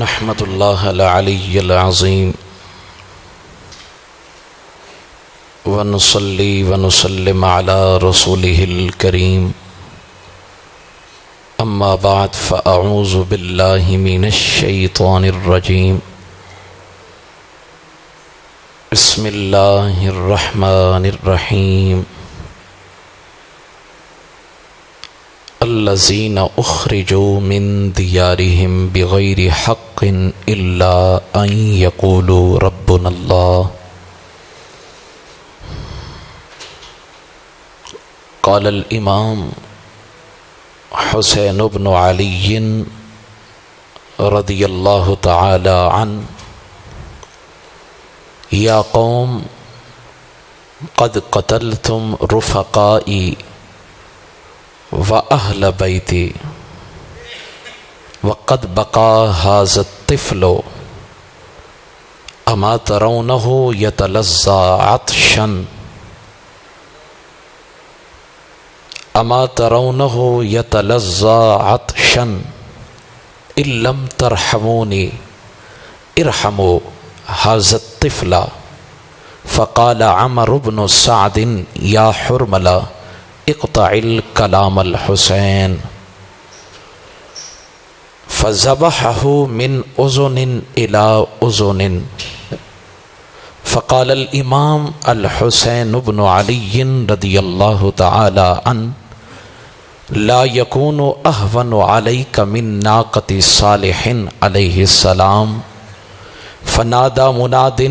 نحمد اللہ العلی العظیم ونصلی ونسلم علی رسولہ الکریم اما بعد فاعوذ باللہ من الشیطان الرجیم بسم اللہ الرحمن الرحیم الذین اخرجوا من دیارہم بغیر حق الا ان یقولوا ربنا اللہ قال الامام حسین بن علی رضی اللہ تعالی عنہ یا قوم قد قتلتم رفقائی وأهل بيتي وقد بقى هذا الطفل أما ترونه يتلظى عطشا أما ترونه يتلظى عطشا إن لم ترحموني ارحموا هذا الطفل فقال عمرو بن سعد يا حرملة اقطع الكلام الحسين فذبحه من أذن إلى أذن فقال الإمام الحسين بن علي رضي الله تعالى عنه لا يكون أهون عليك من ناقة صالح عليه السلام فنادى مناد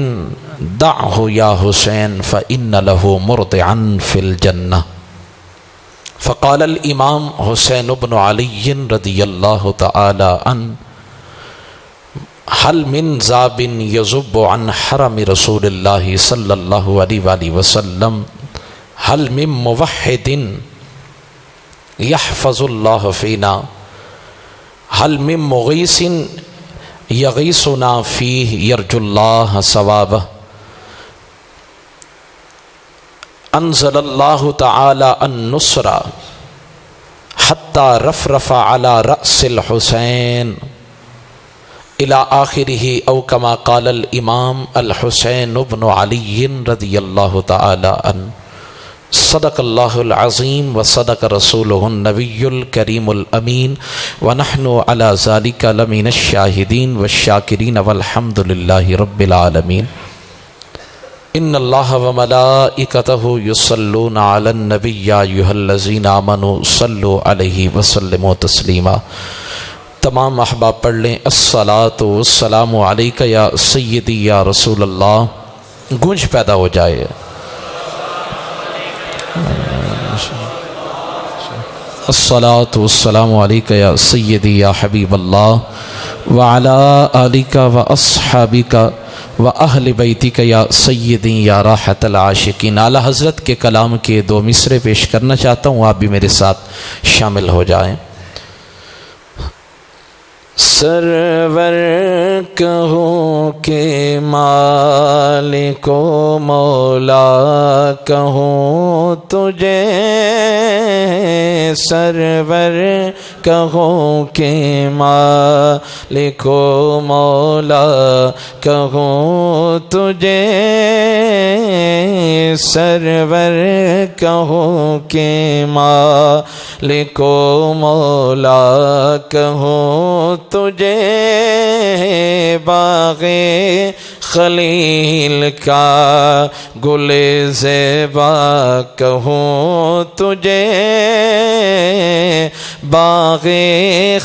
دعه يا حسين فإن له مرضعا في الجنة فقال الامام حسین بن علی رضی اللہ تعالی عنہ هل من ذاب يذب عن حرم رسول اللہ صلی اللہ علیہ وآلہ وسلم هل من موحد يحفظ الله فينا هل من مغيث يغيثنا فيه يرجو الله ثوابه انزل اللہ تعالی النصر حتی رفرف على رأس الحسین الى آخرہ او کما قال الامام الحسین بن علی رضی اللہ تعالی عنہ صدق اللہ العظیم وصدق رسولہ النبی الکریم الامین ونحن علی ذلک لمن الشاہدین والشاکرین والحمد للہ رب العالمین ان اللہ وملائکتہ یصلون علی النبی یا ایھا الذین آمنوا صلوا علیہ وسلموا تسلیما۔ تمام احباب پڑھ لیں الصلاۃ والسلام علیک یا سیدی یا رسول اللہ، گونج پیدا ہو جائے۔ الصلاۃ والسلام علیک یا سیدی یا حبیب اللہ وعلی آلک واصحابک وَأَهْلِ بَيْتِكَ یا سیدی یا راحت العاشقین۔ اعلیٰ حضرت کے کلام کے دو مصرے پیش کرنا چاہتا ہوں، آپ بھی میرے ساتھ شامل ہو جائیں۔ سرور کہوں کہ مالک و مولا کہوں تجھے، سرور کہوں کہ مالک و مولا کہوں تجھے، سرور کہوں کہ مالک و مولا کہوں تجھے، باغ خلیل کا گل زیبا کہوں تجھے، باغ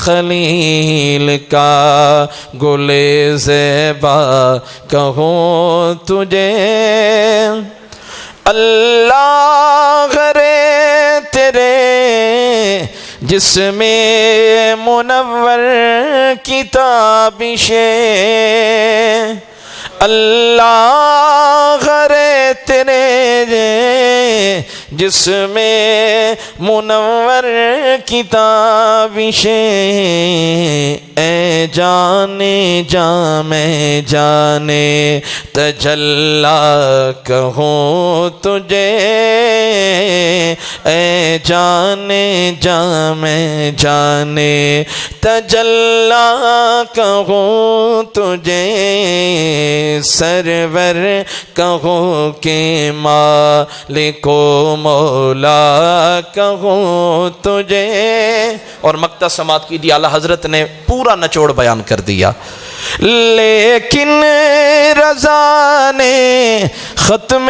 خلیل کا گل زیبا کہوں تجھے، اللہ غرے تیرے جسم منور کی تابشیں، اللہ غرے تیرے جسم منور کی تابشیں، اے جانے جاں میں جانے تجلا کہوں تجھے، اے جانے جاں میں جانے تجلا کہوں تجھے، سرور کہوں کہ مالک و مولا کہوں تجھے۔ اور مقطع سماعت کیجیے، اعلیٰ حضرت نے پورا نچوڑ بیان کر دیا۔ لیکن رضا نے ختم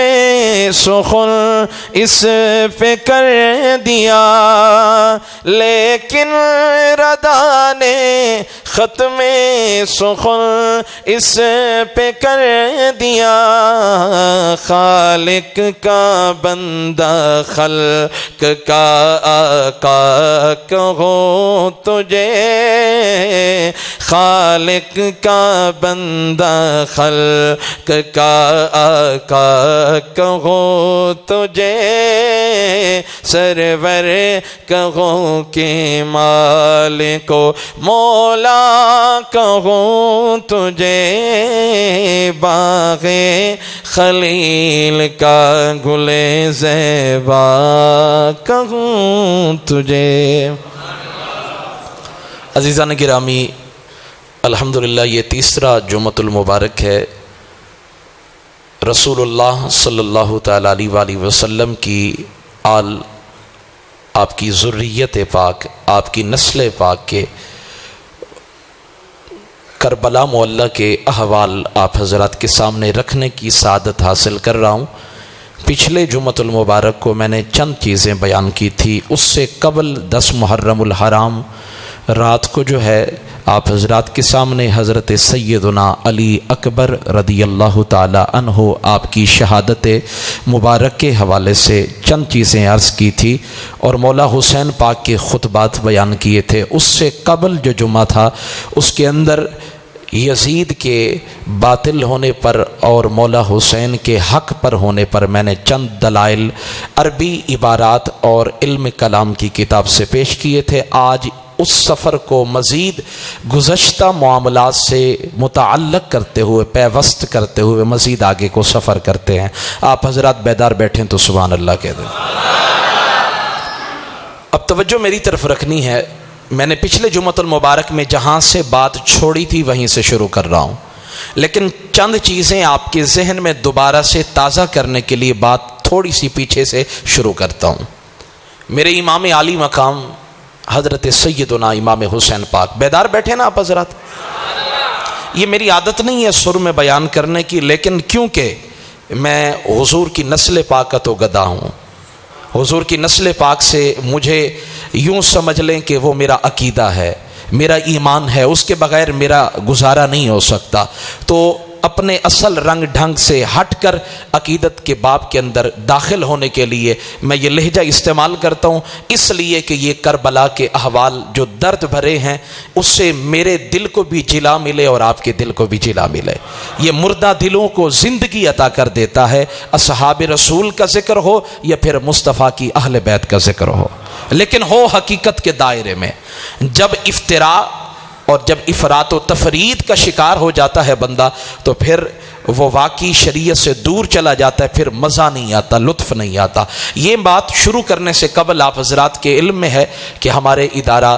سخن اس پہ کر دیا، لیکن رضا نے ختم سخن اس پہ کر دیا، خالق کا بندہ خلق کا آقا کہوں تجھے، خالق کا بندہ خلق کا آقا کہوں تجھے، سرور کہوں کہ مالک و مولا کہوں تجھے، باغ خلیل کا گل زیبا کہوں تجھے۔ عزیزان گرامی، الحمدللہ یہ تیسرا جمعۃ المبارک ہے رسول اللہ صلی اللہ تعالیٰ علیہ وآلہ وسلم کی آل، آپ کی ذریت پاک، آپ کی نسل پاک کے کربلا معلیٰ کے احوال آپ حضرات کے سامنے رکھنے کی سعادت حاصل کر رہا ہوں۔ پچھلے جمعۃ المبارک کو میں نے چند چیزیں بیان کی تھی، اس سے قبل 10 محرم الحرام رات کو جو ہے آپ حضرات کے سامنے حضرت سیدنا علی اکبر رضی اللہ تعالی عنہ آپ کی شہادت مبارک کے حوالے سے چند چیزیں عرض کی تھی، اور مولا حسین پاک کے خطبات بیان کیے تھے۔ اس سے قبل جو جمعہ تھا اس کے اندر یزید کے باطل ہونے پر اور مولا حسین کے حق پر ہونے پر میں نے چند دلائل عربی عبارات اور علم کلام کی کتاب سے پیش کیے تھے۔ آج اس سفر کو مزید گزشتہ معاملات سے متعلق کرتے ہوئے، پیوست کرتے ہوئے مزید آگے کو سفر کرتے ہیں۔ آپ حضرات بیدار بیٹھیں تو سبحان اللہ کہہ دیں۔ اب توجہ میری طرف رکھنی ہے، میں نے پچھلے جمعۃ المبارک میں جہاں سے بات چھوڑی تھی وہیں سے شروع کر رہا ہوں، لیکن چند چیزیں آپ کے ذہن میں دوبارہ سے تازہ کرنے کے لیے بات تھوڑی سی پیچھے سے شروع کرتا ہوں۔ میرے امام عالی مقام حضرت سیدنا امام حسین پاک، بیدار بیٹھے نا آپ حضرات؟ یہ میری عادت نہیں ہے سر میں بیان کرنے کی، لیکن کیونکہ میں حضور کی نسل پاک کا تو گدا ہوں، حضور کی نسل پاک سے مجھے یوں سمجھ لیں کہ وہ میرا عقیدہ ہے، میرا ایمان ہے، اس کے بغیر میرا گزارا نہیں ہو سکتا، تو اپنے اصل رنگ ڈھنگ سے ہٹ کر عقیدت کے باب کے اندر داخل ہونے کے لیے میں یہ لہجہ استعمال کرتا ہوں، اس لیے کہ یہ کربلا کے احوال جو درد بھرے ہیں اس سے میرے دل کو بھی جلا ملے اور آپ کے دل کو بھی جلا ملے۔ یہ مردہ دلوں کو زندگی عطا کر دیتا ہے، اصحاب رسول کا ذکر ہو یا پھر مصطفیٰ کی اہل بیت کا ذکر ہو، لیکن ہو حقیقت کے دائرے میں۔ جب افطراء اور جب افراط و تفرید کا شکار ہو جاتا ہے بندہ تو پھر وہ واقعی شریعت سے دور چلا جاتا ہے، پھر مزہ نہیں آتا، لطف نہیں آتا۔ یہ بات شروع کرنے سے قبل آپ حضرات کے علم میں ہے کہ ہمارے ادارہ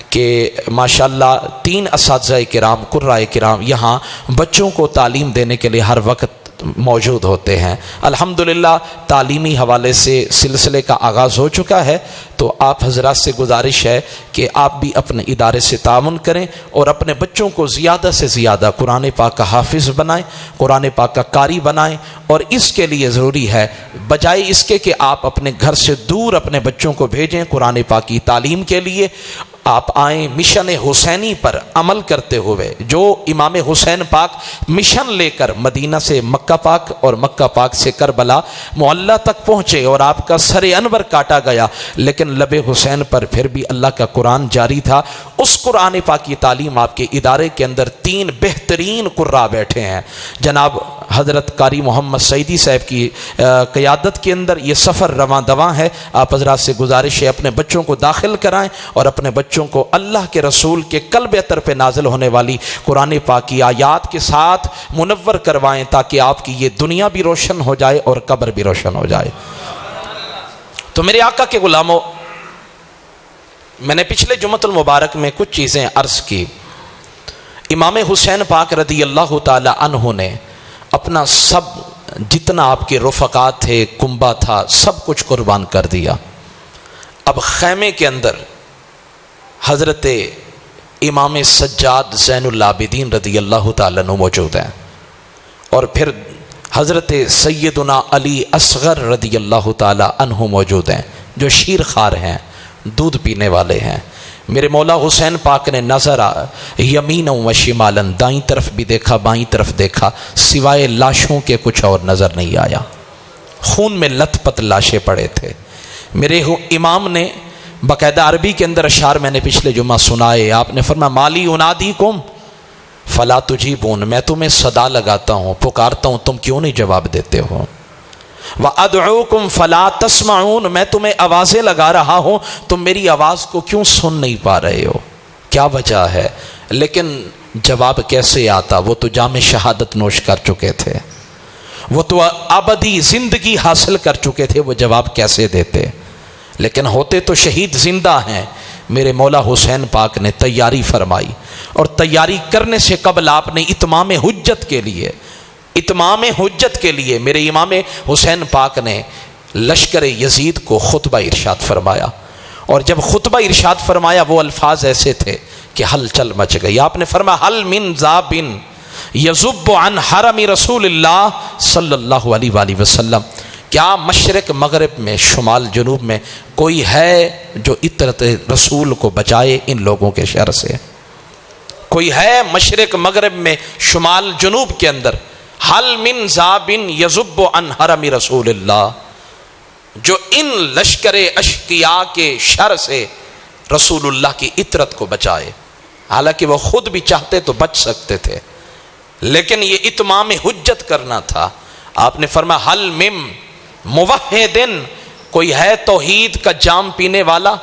کہ ماشاءاللہ 3 اساتذہ کرام، قرائے کرام یہاں بچوں کو تعلیم دینے کے لیے ہر وقت موجود ہوتے ہیں۔ الحمدللہ تعلیمی حوالے سے سلسلے کا آغاز ہو چکا ہے، تو آپ حضرات سے گزارش ہے کہ آپ بھی اپنے ادارے سے تعاون کریں اور اپنے بچوں کو زیادہ سے زیادہ قرآن پاک کا حافظ بنائیں، قرآن پاک کا قاری بنائیں، اور اس کے لیے ضروری ہے بجائے اس کے کہ آپ اپنے گھر سے دور اپنے بچوں کو بھیجیں قرآن پاک کی تعلیم کے لیے، آپ آئیں مشن حسینی پر عمل کرتے ہوئے، جو امام حسین پاک مشن لے کر مدینہ سے مکہ پاک اور مکہ پاک سے کربلا معلیٰ تک پہنچے اور آپ کا سر انور کاٹا گیا، لیکن لب حسین پر پھر بھی اللہ کا قرآن جاری تھا۔ اس قرآن پاک کی تعلیم آپ کے ادارے کے اندر 3 بہترین قراء بیٹھے ہیں، جناب حضرت قاری محمد سعیدی صاحب کی قیادت کے اندر یہ سفر رواں دواں ہے۔ آپ حضرات سے گزارش ہے اپنے بچوں کو داخل کرائیں اور اپنے بچوں بچوں کو اللہ کے رسول کے قلب اطہر پہ نازل ہونے والی قرآن پاک کی آیات کے ساتھ منور کروائیں، تاکہ آپ کی یہ دنیا بھی روشن ہو جائے اور قبر بھی روشن ہو جائے۔ تو میرے آقا کے غلاموں، میں نے پچھلے جمعۃ المبارک میں کچھ چیزیں عرض کی۔ امام حسین پاک رضی اللہ تعالی عنہ نے اپنا سب جتنا آپ کے رفقات تھے، کنبہ تھا، سب کچھ قربان کر دیا۔ اب خیمے کے اندر حضرت امام سجاد زین العابدین رضی اللہ تعالیٰ عنہ موجود ہیں، اور پھر حضرت سیدنا علی اصغر رضی اللہ تعالیٰ عنہ موجود ہیں، جو شیر خوار ہیں، دودھ پینے والے ہیں۔ میرے مولا حسین پاک نے نظر یمین و شمالن، دائیں طرف بھی دیکھا بائیں طرف دیکھا، سوائے لاشوں کے کچھ اور نظر نہیں آیا۔ خون میں لت پت لاشیں پڑے تھے۔ میرے امام نے باقاعدہ عربی کے اندر اشعار میں نے پچھلے جمعہ سنائے۔ آپ نے فرمایا مالی انادیکم فلا تجیبون، میں تمہیں صدا لگاتا ہوں، پکارتا ہوں، تم کیوں نہیں جواب دیتے ہو۔ وَأَدْعُوكُمْ فَلَا تَسْمَعُونَ، میں تمہیں آوازیں لگا رہا ہوں، تم میری آواز کو کیوں سن نہیں پا رہے ہو، کیا وجہ ہے؟ لیکن جواب کیسے آتا؟ وہ تو جام شہادت نوش کر چکے تھے، وہ تو ابدی زندگی حاصل کر چکے تھے، وہ جواب کیسے دیتے؟ لیکن ہوتے تو شہید زندہ ہیں۔ میرے مولا حسین پاک نے تیاری فرمائی، اور تیاری کرنے سے قبل آپ نے اتمام حجت کے لیے میرے امام حسین پاک نے لشکر یزید کو خطبہ ارشاد فرمایا، اور جب خطبہ ارشاد فرمایا وہ الفاظ ایسے تھے کہ ہلچل مچ گئی۔ آپ نے فرمایا حل من ذابن یذب عن حرم رسول اللہ صلی اللہ علیہ وآلہ وسلم، کیا مشرق مغرب میں شمال جنوب میں کوئی ہے جو عطرت رسول کو بچائے ان لوگوں کے شر سے؟ کوئی ہے مشرق مغرب میں شمال جنوب کے اندر؟ حل من ذابن یذب عن حرم رسول اللہ، جو ان لشکر اشقیاء کے شر سے رسول اللہ کی عطرت کو بچائے؟ حالانکہ وہ خود بھی چاہتے تو بچ سکتے تھے، لیکن یہ اتمام حجت کرنا تھا۔ آپ نے فرمایا حل من موحدن، کوئی ہے توحید کا جام پینے والا،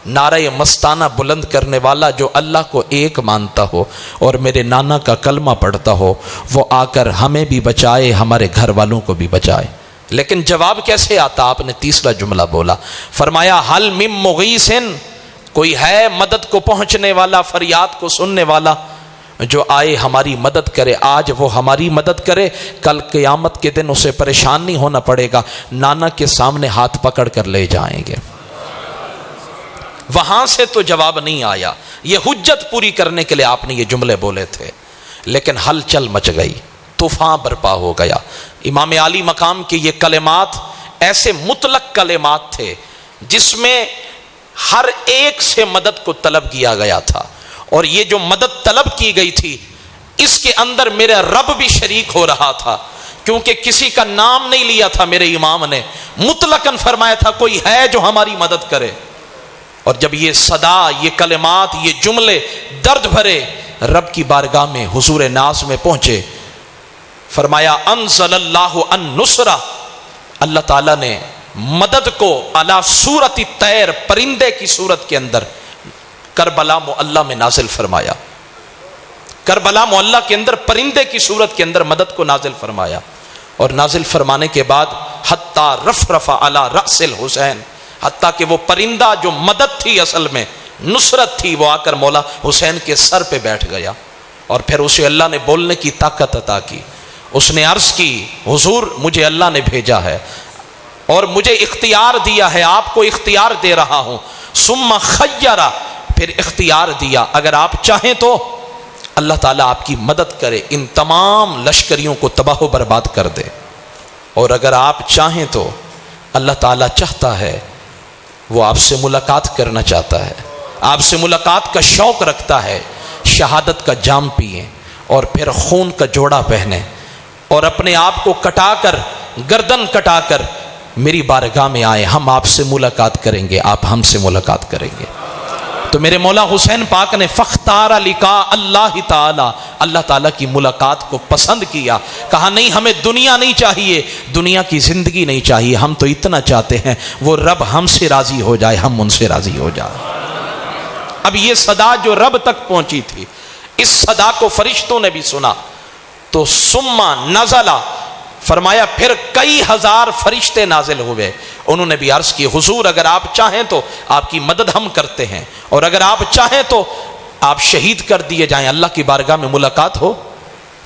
نعرہ مستانہ بلند کرنے والا، جو اللہ کو ایک مانتا ہو اور میرے نانا کا کلمہ پڑھتا ہو، وہ آ کر ہمیں بھی بچائے، ہمارے گھر والوں کو بھی بچائے۔ لیکن جواب کیسے آتا؟ آپ نے تیسرا جملہ بولا، فرمایا حل من مغیثن، کوئی ہے مدد کو پہنچنے والا، فریاد کو سننے والا، جو آئے ہماری مدد کرے۔ آج وہ ہماری مدد کرے، کل قیامت کے دن اسے پریشان نہیں ہونا پڑے گا، نانا کے سامنے ہاتھ پکڑ کر لے جائیں گے۔ وہاں سے تو جواب نہیں آیا، یہ حجت پوری کرنے کے لیے آپ نے یہ جملے بولے تھے، لیکن ہلچل مچ گئی، طوفان برپا ہو گیا۔ امام عالی مقام کے یہ کلمات ایسے مطلق کلمات تھے جس میں ہر ایک سے مدد کو طلب کیا گیا تھا، اور یہ جو مدد طلب کی گئی تھی اس کے اندر میرا رب بھی شریک ہو رہا تھا، کیونکہ کسی کا نام نہیں لیا تھا میرے امام نے، مطلقاً فرمایا تھا کوئی ہے جو ہماری مدد کرے۔ اور جب یہ صدا، یہ کلمات، یہ جملے درد بھرے رب کی بارگاہ میں حضور ناز میں پہنچے، فرمایا انزل اللہ النصرہ، اللہ تعالیٰ نے مدد کو علی صورت الطیر، پرندے کی صورت کے اندر کربلا معلیٰ میں نازل فرمایا۔ کربلا معلیٰ کے اندر پرندے کی صورت کے اندر مدد کو نازل فرمایا، اور نازل فرمانے کے بعد حتی رفرف علی رأس الحسین، حتیٰ کہ وہ پرندہ جو مدد تھی، اصل میں نصرت تھی، وہ آ کر مولا حسین کے سر پہ بیٹھ گیا، اور پھر اسے اللہ نے بولنے کی طاقت عطا کی۔ اس نے عرض کی حضور مجھے اللہ نے بھیجا ہے اور مجھے اختیار دیا ہے، آپ کو اختیار دے رہا ہوں، ثم خیرہ، پھر اختیار دیا، اگر آپ چاہیں تو اللہ تعالیٰ آپ کی مدد کرے، ان تمام لشکریوں کو تباہ و برباد کر دے، اور اگر آپ چاہیں تو اللہ تعالیٰ چاہتا ہے، وہ آپ سے ملاقات کرنا چاہتا ہے، آپ سے ملاقات کا شوق رکھتا ہے، شہادت کا جام پئیں اور پھر خون کا جوڑا پہنے اور اپنے آپ کو کٹا کر، گردن کٹا کر میری بارگاہ میں آئے، ہم آپ سے ملاقات کریں گے، آپ ہم سے ملاقات کریں گے۔ تو میرے مولا حسین پاک نے فختار لقاء اللہ تعالی، اللہ تعالیٰ کی ملاقات کو پسند کیا، کہا نہیں ہمیں دنیا نہیں چاہیے، دنیا کی زندگی نہیں چاہیے، ہم تو اتنا چاہتے ہیں وہ رب ہم سے راضی ہو جائے، ہم ان سے راضی ہو جائے۔ اب یہ صدا جو رب تک پہنچی تھی، اس صدا کو فرشتوں نے بھی سنا تو سما نزلہ، فرمایا پھر کئی ہزار فرشتے نازل ہوئے. انہوں نے بھی عرض کی حضور اگر آپ چاہیں تو آپ کی مدد ہم کرتے ہیں، اور اگر آپ چاہیں تو آپ شہید کر دیے جائیں، اللہ کی بارگاہ میں ملاقات ہو.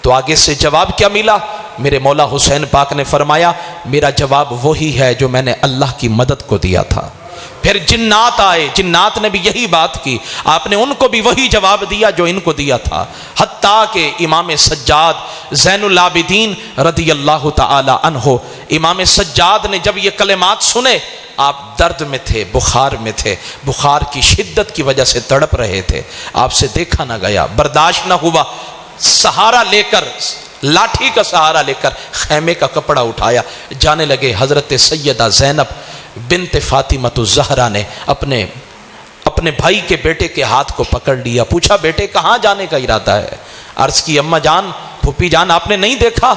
تو آگے سے جواب کیا ملا؟ میرے مولا حسین پاک نے فرمایا میرا جواب وہی ہے جو میں نے اللہ کی مدد کو دیا تھا. پھر جنات آئے، جنات نے بھی یہی بات کی، آپ نے ان کو بھی وہی جواب دیا جو ان کو دیا تھا. حتیٰ کہ امام سجاد زین العابدین رضی اللہ تعالی عنہ، امام سجاد نے جب یہ کلمات سنے، آپ درد میں تھے، بخار میں تھے، بخار کی شدت کی وجہ سے تڑپ رہے تھے، آپ سے دیکھا نہ گیا، برداشت نہ ہوا، سہارا لے کر، لاٹھی کا سہارا لے کر خیمے کا کپڑا اٹھایا، جانے لگے. حضرت سیدہ زینب بنت فاطمہ الزہرا نے اپنے بھائی کے بیٹے کے ہاتھ کو پکڑ لیا، پوچھا بیٹے کہاں جانے کا ارادہ ہے؟ عرض کی اماں جان، پھوپھی جان، آپ نے نہیں دیکھا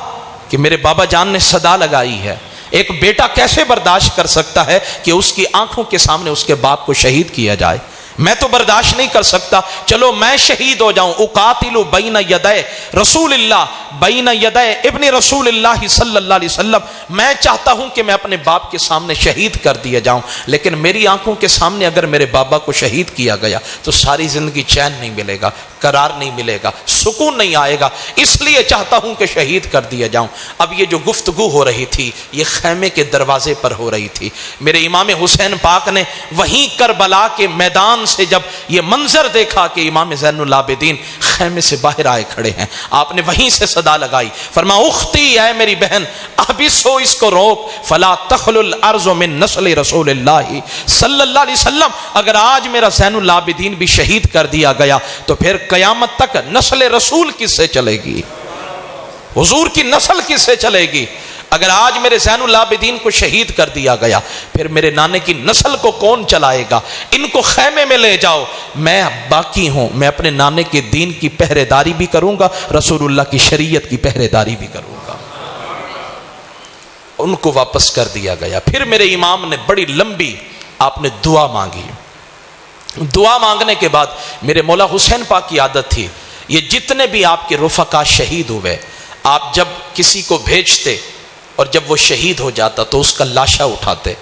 کہ میرے بابا جان نے صدا لگائی ہے؟ ایک بیٹا کیسے برداشت کر سکتا ہے کہ اس کی آنکھوں کے سامنے اس کے باپ کو شہید کیا جائے؟ میں تو برداشت نہیں کر سکتا، چلو میں شہید ہو جاؤں. اقاتل بین یدی رسول اللہ، بین یدی ابن رسول اللہ صلی اللہ علیہ وسلم، میں چاہتا ہوں کہ میں اپنے باپ کے سامنے شہید کر دیا جاؤں، لیکن میری آنکھوں کے سامنے اگر میرے بابا کو شہید کیا گیا تو ساری زندگی چین نہیں ملے گا، قرار نہیں ملے گا، سکون نہیں آئے گا، اس لیے چاہتا ہوں کہ شہید کر دیا جاؤں. اب یہ جو گفتگو ہو رہی تھی یہ خیمے کے دروازے پر ہو رہی تھی. میرے امام حسین پاک نے وہیں کربلا کے میدان سے جب یہ منظر دیکھا کہ امام زین العابدین خیمے سے باہر آئے کھڑے ہیں، آپ نے وہیں سے صدا لگائی، فرمایا اختی، اے میری بہن، احبسو، اس کو روک، فلا تخل الارض من نسل رسول اللہ صلی اللہ علیہ وسلم. اگر آج میرا زین العابدین بھی شہید کر دیا گیا تو پھر قیامت تک نسل رسول کس سے چلے گی؟ حضور کی نسل کس سے چلے گی؟ اگر آج میرے زین العابدین کو شہید کر دیا گیا پھر میرے نانے کی نسل کو کون چلائے گا؟ ان کو خیمے میں لے جاؤ، میں باقی ہوں، میں اپنے نانے کے دین کی پہرے داری بھی کروں گا، رسول اللہ کی شریعت کی پہرے داری بھی کروں گا. ان کو واپس کر دیا گیا. پھر میرے امام نے بڑی لمبی آپ نے دعا مانگی. دعا مانگنے کے بعد میرے مولا حسین پاک کی عادت تھی، یہ جتنے بھی آپ کے رفقا شہید ہوئے، آپ جب کسی کو بھیجتے اور جب وہ شہید ہو جاتا تو اس کا لاشا اٹھاتے،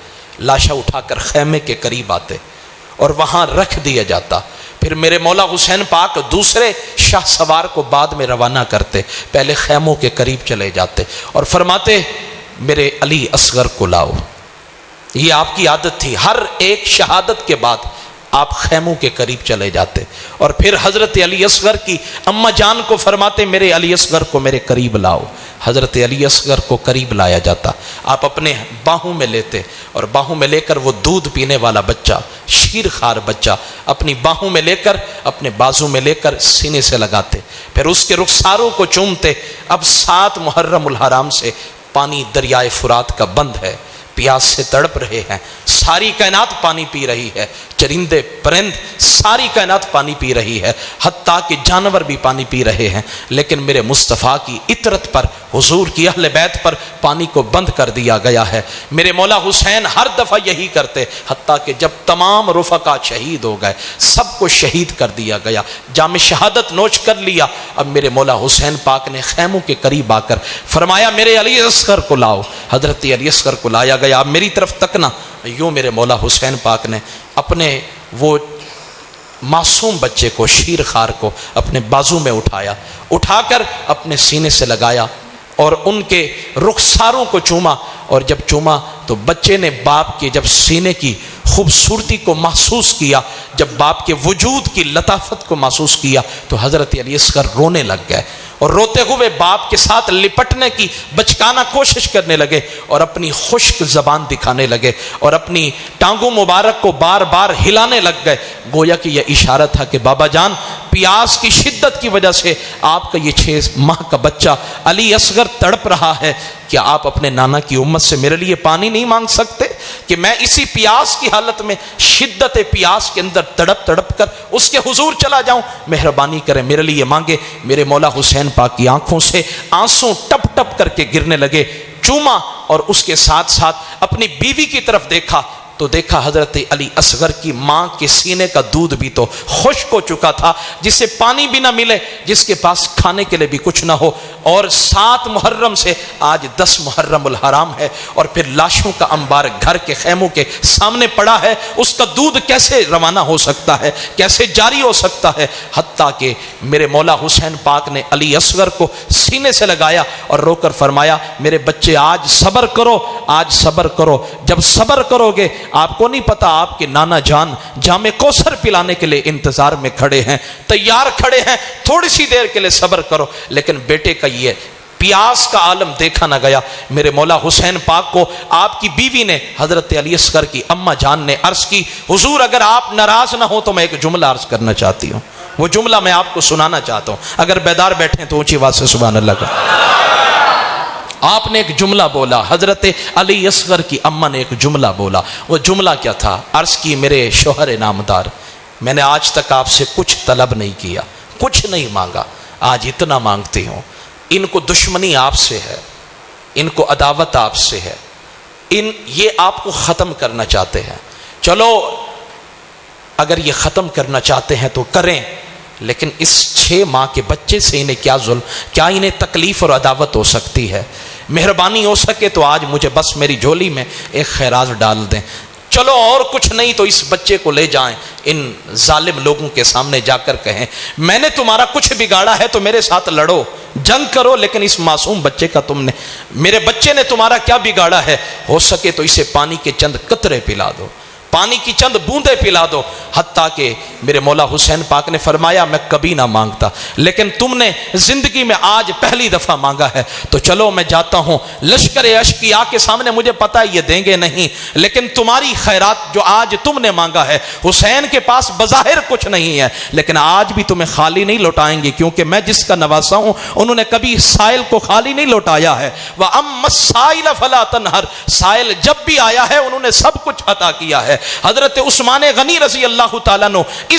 لاشا اٹھا کر خیمے کے قریب آتے اور وہاں رکھ دیا جاتا. پھر میرے مولا حسین پاک دوسرے شاہ سوار کو بعد میں روانہ کرتے، پہلے خیموں کے قریب چلے جاتے اور فرماتے میرے علی اصغر کو لاؤ. یہ آپ کی عادت تھی، ہر ایک شہادت کے بعد آپ خیموں کے قریب چلے جاتے اور پھر حضرت علی اصغر کی اماں جان کو فرماتے میرے علی اصغر کو میرے قریب لاؤ. حضرت علی اصغر کو قریب لایا جاتا، آپ اپنے باہوں میں لیتے اور باہوں میں لے کر وہ دودھ پینے والا بچہ، شیر خوار بچہ اپنی باہوں میں لے کر، اپنے بازو میں لے کر سینے سے لگاتے، پھر اس کے رخساروں کو چومتے. اب 7 محرم الحرام سے پانی دریائے فرات کا بند ہے، پیاس سے تڑپ رہے ہیں، ساری کائنات پانی پی رہی ہے، چرندے پرند ساری کائنات پانی پی رہی ہے، حتیٰ کہ جانور بھی پانی پی رہے ہیں، لیکن میرے مصطفیٰ کی عطرت پر، حضور کی اہل بیت پر پانی کو بند کر دیا گیا ہے. میرے مولا حسین ہر دفعہ یہی کرتے، حتیٰ کہ جب تمام رفقا شہید ہو گئے، سب کو شہید کر دیا گیا، جام شہادت نوش کر لیا. اب میرے مولا حسین پاک نے خیموں کے قریب آ کر فرمایا میرے علی اصغر کو لاؤ. حضرت علی اصغر کو لایا گیا. اب میری طرف تکنا. یوں میرے مولا حسین پاک نے اپنے وہ معصوم بچے کو، شیر خوار کو اپنے بازو میں اٹھایا، اٹھا کر اپنے سینے سے لگایا اور ان کے رخساروں کو چوما. اور جب چوما تو بچے نے باپ کے جب سینے کی خوبصورتی کو محسوس کیا، جب باپ کے وجود کی لطافت کو محسوس کیا تو حضرت علی اصغر رونے لگ گئے اور روتے ہوئے باپ کے ساتھ لپٹنے کی بچکانہ کوشش کرنے لگے اور اپنی خشک زبان دکھانے لگے اور اپنی ٹانگوں مبارک کو بار بار ہلانے لگ گئے، گویا کہ یہ اشارہ تھا کہ بابا جان پیاس کی شدت کی وجہ سے آپ کا یہ 6 ماہ کا بچہ علی اصغر تڑپ رہا ہے، کیا آپ اپنے نانا کی امت سے میرے لیے پانی نہیں مانگ سکتے کہ میں اسی پیاس کی حالت میں، شدت پیاس کے اندر تڑپ تڑپ کر اس کے حضور چلا جاؤں؟ مہربانی کریں میرے لیے مانگے. میرے مولا حسین پاک کی آنکھوں سے آنسو ٹپ ٹپ کر کے گرنے لگے. چوما اور اس کے ساتھ ساتھ اپنی بیوی کی طرف دیکھا. تو دیکھا حضرت علی اصغر کی ماں کے سینے کا دودھ بھی تو خشک ہو چکا تھا، جسے پانی بھی نہ ملے، جس کے پاس کھانے کے لیے بھی کچھ نہ ہو، اور 7 محرم سے آج 10 محرم الحرام ہے، اور پھر لاشوں کا انبار گھر کے خیموں کے سامنے پڑا ہے، اس کا دودھ کیسے روانہ ہو سکتا ہے، کیسے جاری ہو سکتا ہے؟ حتیٰ کہ میرے مولا حسین پاک نے علی اصغر کو سینے سے لگایا اور رو کر فرمایا، میرے بچے آج صبر کرو، آج صبر کرو، جب صبر کرو گے آپ کو نہیں پتا آپ کے نانا جان جام کوثر پلانے کے لیے انتظار میں کھڑے ہیں، تیار کھڑے ہیں، تھوڑی سی دیر کے لیے صبر کرو۔ لیکن بیٹے کا یہ پیاس کا عالم دیکھا نہ گیا۔ میرے مولا حسین پاک کو آپ کی بیوی نے، حضرت علی اصغر کی اماں جان نے عرض کی، حضور اگر آپ ناراض نہ ہو تو میں ایک جملہ عرض کرنا چاہتی ہوں، وہ جملہ میں آپ کو سنانا چاہتا ہوں، اگر بیدار بیٹھیں تو اونچی آواز سے سبحان اللہ کا۔ آپ نے ایک جملہ بولا، حضرت علی اصغر کی اماں نے ایک جملہ بولا، وہ جملہ کیا تھا؟ عرض کی، میرے شوہر نامدار، میں نے آج تک آپ سے کچھ طلب نہیں کیا، کچھ نہیں مانگا، آج اتنا مانگتی ہوں، ان کو دشمنی آپ سے ہے، ان کو عداوت آپ سے ہے، یہ آپ کو ختم کرنا چاہتے ہیں، چلو اگر یہ ختم کرنا چاہتے ہیں تو کریں، لیکن اس 6 ماہ کے بچے سے انہیں کیا ظلم، کیا انہیں تکلیف اور عداوت ہو سکتی ہے؟ مہربانی ہو سکے تو آج مجھے بس میری جھولی میں ایک خیرات ڈال دیں، چلو اور کچھ نہیں تو اس بچے کو لے جائیں، ان ظالم لوگوں کے سامنے جا کر کہیں، میں نے تمہارا کچھ بگاڑا ہے تو میرے ساتھ لڑو، جنگ کرو، لیکن اس معصوم بچے کا تم نے، میرے بچے نے تمہارا کیا بگاڑا ہے؟ ہو سکے تو اسے پانی کے چند قطرے پلا دو، پانی کی چند بوندیں پلا دو۔ حتیٰ کہ میرے مولا حسین پاک نے فرمایا، میں کبھی نہ مانگتا، لیکن تم نے زندگی میں آج پہلی دفعہ مانگا ہے، تو چلو میں جاتا ہوں، لشکر اشقیاء کے سامنے مجھے پتا ہے یہ دیں گے نہیں، لیکن تمہاری خیرات جو آج تم نے مانگا ہے، حسین کے پاس بظاہر کچھ نہیں ہے، لیکن آج بھی تمہیں خالی نہیں لوٹائیں گے، کیونکہ میں جس کا نواسا ہوں انہوں نے کبھی سائل کو خالی نہیں لوٹایا ہے۔ وَأَمَّا السَّائِلَ فَلَا تَنْهَرْ، سائل جب بھی آیا ہے انہوں نے سب کچھ عطا کیا ہے۔ حضرت عثمان غنی رضی اللہ تعالیٰ عنہ اس